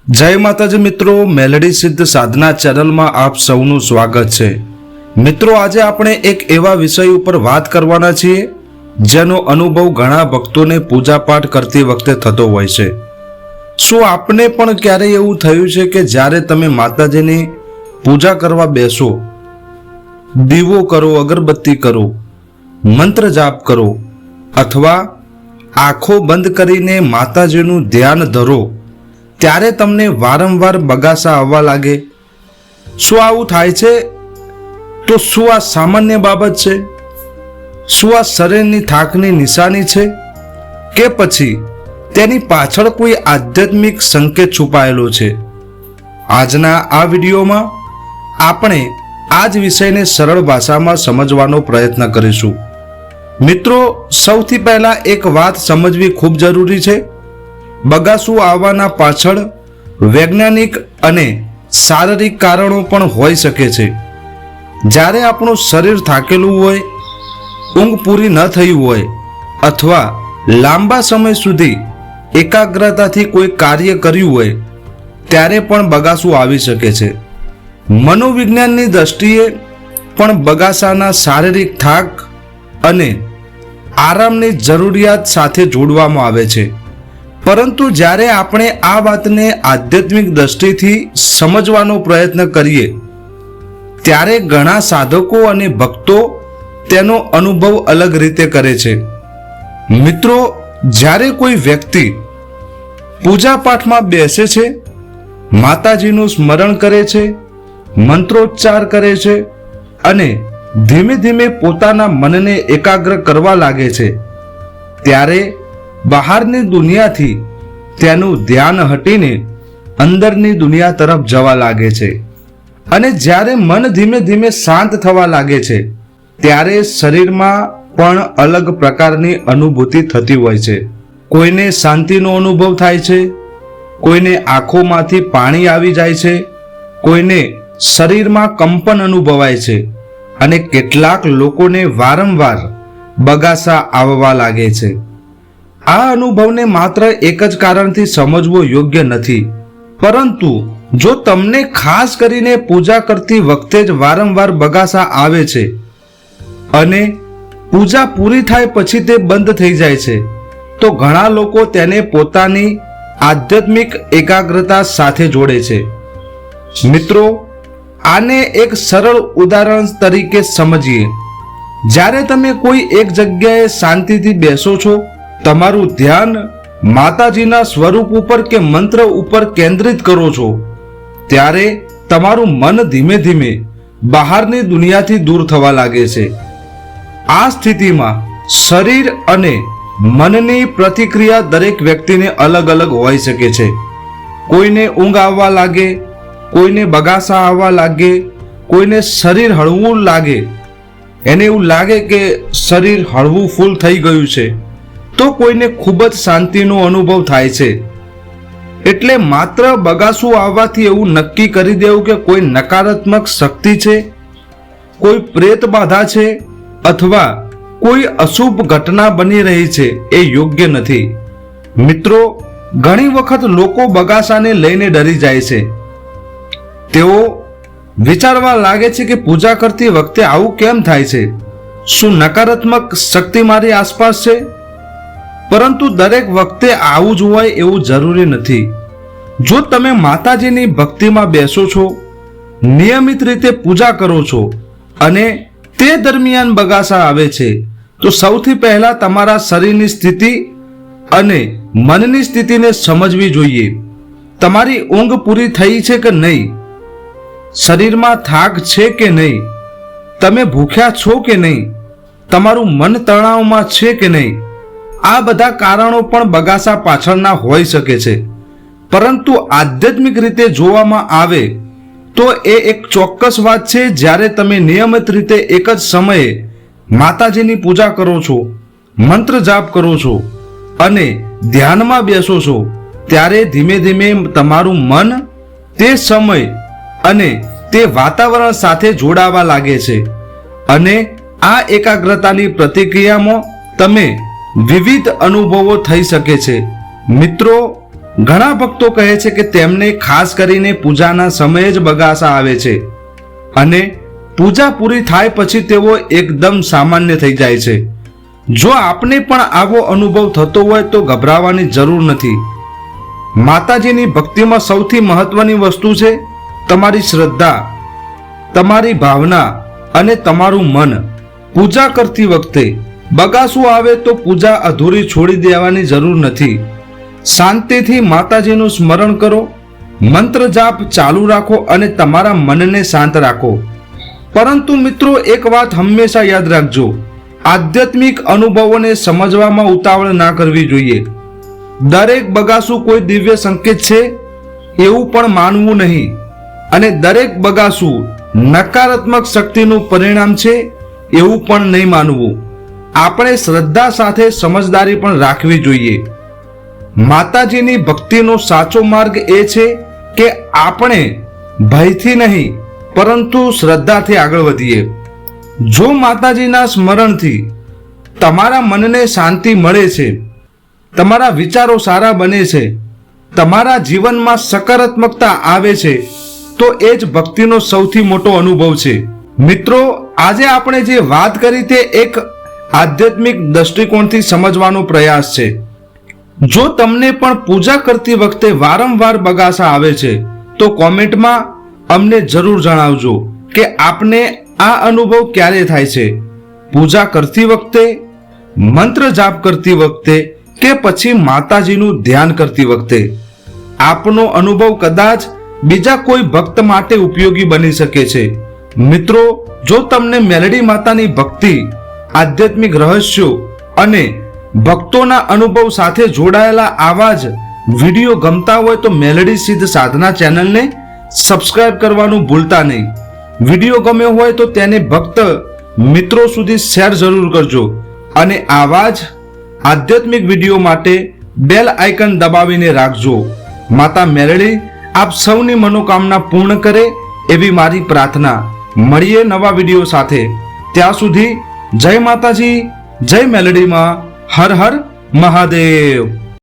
जय माताजी मित्रों, मेलडी सिद्ध साधना चैनल में आप सौનું સ્વાગત છે। મિત્રો, આજે આપણે એક એવા વિષય ઉપર વાત કરવાના છીએ જેનો અનુભવ ઘણા ભક્તોને પૂજા પાઠ કરતી વખતે થતો હોય છે। શું આપને પણ ક્યારેય એવું થયું છે કે જ્યારે તમે માતાજીની પૂજા કરવા બેસો, દીવો કરો, અગરબત્તી કરો, મંત્ર જાપ કરો અથવા આંખો બંધ કરીને માતાજીનું ધ્યાન ધરો ત્યારે તમને વારંવાર બગાસા આવવા લાગે? શું આવું થાય છે? તો શું આ સામાન્ય બાબત છે? શું આ શરીરની થાકની નિશાની છે કે પછી તેની પાછળ કોઈ આધ્યાત્મિક સંકેત છુપાયેલો છે? આજના આ વિડીયોમાં આપણે આ જ વિષયને સરળ ભાષામાં સમજવાનો પ્રયત્ન કરીશું। મિત્રો, સૌથી પહેલા એક વાત સમજવી ખૂબ જરૂરી છે। બગાસું આવવાના પાછળ વૈજ્ઞાનિક અને શારીરિક કારણો પણ હોઈ શકે છે। જ્યારે આપણું શરીર થાકેલું હોય, ઊંઘ પૂરી ન થઈ હોય અથવા લાંબા સમય સુધી એકાગ્રતાથી કોઈ કાર્ય કર્યું હોય ત્યારે પણ બગાસું આવી શકે છે। મનોવિજ્ઞાનની દ્રષ્ટિએ પણ બગાસાના શારીરિક થાક અને આરામની જરૂરિયાત સાથે જોડવામાં આવે છે। પરંતુ જ્યારે આપણે આ વાતને આધ્યાત્મિક દ્રષ્ટિથી સમજવાનો પ્રયત્ન કરીએ ત્યારે ઘણા સાધકો અને ભક્તો તેનો અનુભવ અલગ રીતે કરે છે। મિત્રો, જ્યારે કોઈ વ્યક્તિ પૂજા પાઠમાં બેસે છે, માતાજીનું સ્મરણ કરે છે, મંત્રોચ્ચાર કરે છે અને ધીમે ધીમે પોતાના મનને એકાગ્ર કરવા લાગે છે ત્યારે બહારની દુનિયાથી તેનું ધ્યાન હટીને અંદરની દુનિયા તરફ જવા લાગે છે અને જ્યારે મન ધીમે ધીમે શાંત થવા લાગે છે ત્યારે શરીરમાં પણ અલગ પ્રકારની અનુભૂતિ થતી હોય છે। કોઈને શાંતિનો અનુભવ થાય છે, કોઈને આંખોમાંથી પાણી આવી જાય છે, કોઈને શરીરમાં કંપન અનુભવાય છે અને કેટલાક લોકોને વારંવાર બગાસા આવવા લાગે છે। આ અનુભવને માત્ર એક જ કારણથી સમજવો યોગ્ય નથી, પરંતુ જો તમને ખાસ કરીને પૂજા કરતી વખતે જ વારંવાર બગાસા આવે છે અને પૂજા પૂરી થાય પછી તે બંધ થઈ જાય છે તો ઘણા લોકો તેને પોતાની આધ્યાત્મિક એકાગ્રતા સાથે જોડે છે। મિત્રો, આને એક સરળ ઉદાહરણ તરીકે સમજીએ। જ્યારે તમે કોઈ એક જગ્યાએ શાંતિથી બેસો છો, તમારું ધ્યાન માતાજીના સ્વરૂપ ઉપર કે મંત્ર ઉપર કેન્દ્રિત કરો છો ત્યારે તમારું મન ધીમે ધીમે બહારની દુનિયાથી દૂર થવા લાગે છે। આ સ્થિતિમાં શરીર અને મનની પ્રતિક્રિયા દરેક વ્યક્તિને અલગ અલગ હોઈ શકે છે। કોઈને ઊંઘ આવવા લાગે, કોઈને બગાસા આવવા લાગે, કોઈને શરીર હળવું લાગે, એને એવું લાગે કે શરીર હળવું ફૂલ થઈ ગયું છે, તો કોઈને ખૂબ જ શાંતિનો અનુભવ થાય છે। એટલે માત્ર બગાસું આવવાથી એવું નક્કી કરી દેવું કે કોઈ નકારાત્મક શક્તિ છે, કોઈ પ્રેત બાધા છે અથવા કોઈ અશુભ ઘટના બની રહી છે એ યોગ્ય નથી। મિત્રો, ઘણી વખત લોકો બગાસાને લઈને ડરી જાય છે। તેઓ વિચારવા લાગે છે કે પૂજા કરતી વખતે આવું કેમ થાય છે? શું નકારાત્મક શક્તિ મારી આસપાસ છે? પરંતુ દરેક વખતે આવું જ હોય એવું જરૂરી નથી। જો તમે માતાજીની ભક્તિમાં બેસો છો, નિયમિત રીતે પૂજા કરો છો અને તે દરમિયાન બગાસા આવે છે તો સૌથી પહેલા તમારા શરીરની સ્થિતિ અને મનની સ્થિતિને સમજવી જોઈએ। તમારી ઊંઘ પૂરી થઈ છે કે નહીં? શરીરમાં થાક છે કે નહીં? તમે ભૂખ્યા છો કે નહીં? તમારું મન તણાવમાં છે કે નહીં? આ બધા કારણો પણ બગાસા પાછળના હોઈ શકે છે, પરંતુ આધ્યાત્મિક રીતે જોવામાં આવે તો એ એક ચોક્કસ વાત છે। જ્યારે તમે નિયમિત રીતે એક જ સમયે માતાજીની પૂજા કરો છો, મંત્ર જાપ કરો છો અને ધ્યાનમાં બેસો છો ત્યારે ધીમે ધીમે તમારું મન તે સમય અને તે વાતાવરણ સાથે જોડાવા લાગે છે અને આ એકાગ્રતાની પ્રતિક્રિયામાં તમે વિવિધ અનુભવો થઈ શકે છે। મિત્રો, ઘણા ભક્તો કહે છે કે તેમને ખાસ કરીને પૂજાના સમયે જ બગાસા આવે છે અને પૂજા પૂરી થાય પછી તેઓ એકદમ સામાન્ય થઈ જાય છે. જો આપને પણ આવો અનુભવ થતો હોય તો ગભરાવાની જરૂર નથી. માતાજીની ભક્તિમાં સૌથી મહત્વની વસ્તુ છે તમારી શ્રદ્ધા, તમારી ભાવના અને તમારું મન. પૂજા કરતી વખતે બગાસું આવે તો પૂજા અધૂરી છોડી દેવાની જરૂર નથી. શાંતિથી માતાજીનું સ્મરણ કરો, મંત્ર જાપ ચાલુ રાખો અને તમારા મનને શાંત રાખો. પરંતુ મિત્રો, એક વાત હંમેશા યાદ રાખજો, આધ્યાત્મિક અનુભવોને સમજવામાં ઉતાવળ ના કરવી જોઈએ. દરેક બગાસું કોઈ દિવ્ય સંકેત છે એવું પણ માનવું નહીં અને દરેક બગાસું નકારાત્મક શક્તિનું પરિણામ છે એવું પણ નહીં માનવું. આપણે શ્રદ્ધા સાથે સમજદારી પણ રાખવી જોઈએ. માતાજીની ભક્તિનો સાચો માર્ગ એ છે કે આપણે ભયથી નહીં પરંતુ શ્રદ્ધાથી આગળ વધીએ. જો માતાજીના સ્મરણથી તમારા મનને શાંતિ મળે છે, તમારા વિચારો સારા બને છે, તમારા જીવનમાં સકારાત્મકતા આવે છે, તો એ જ ભક્તિનો સૌથી મોટો અનુભવ છે. મિત્રો, આજે આપણે જે વાત કરી તે એક આધ્યાત્મિક દ્રષ્ટિકોણથી સમજવાનો પ્રયાસ છે. જો તમને પણ પૂજા કરતી વખતે વારંવાર બગાસા આવે છે તો કોમેન્ટમાં અમને જરૂર જણાવજો કે આપને આ અનુભવ ક્યારે થાય છે. પૂજા કરતી વખતે, મંત્ર જાપ કરતી વખતે કે પછી માતાજીનું ધ્યાન કરતી વખતે. આપનો અનુભવ કદાચ બીજા કોઈ ભક્ત માટે ઉપયોગી બની શકે છે. મિત્રો, જો તમને મેલડી માતાની ભક્તિ, આધ્યાત્મિક રહસ્યો અને ભક્તોના અનુભવ સાથે જોડાયેલા આવા જ વિડીયો ગમતા હોય તો મેલડી સિદ્ધ સાધના ચેનલને સબસ્ક્રાઇબ કરવાનું ભૂલતા નહીં. વિડીયો ગમ્યો હોય તો તેને ભક્ત મિત્રો સુધી શેર જરૂર કરજો અને આવા જ આધ્યાત્મિક વિડીયો માટે બેલ આઇકન દબાવીને રાખજો. માતા મેલડી આપ સૌની મનોકામના પૂર્ણ કરે એવી મારી પ્રાર્થના. મળીએ નવા વિડીયો સાથે. ત્યાં સુધી જય માતાજી, જય મેલડીમાં. હર હર મહાદેવ.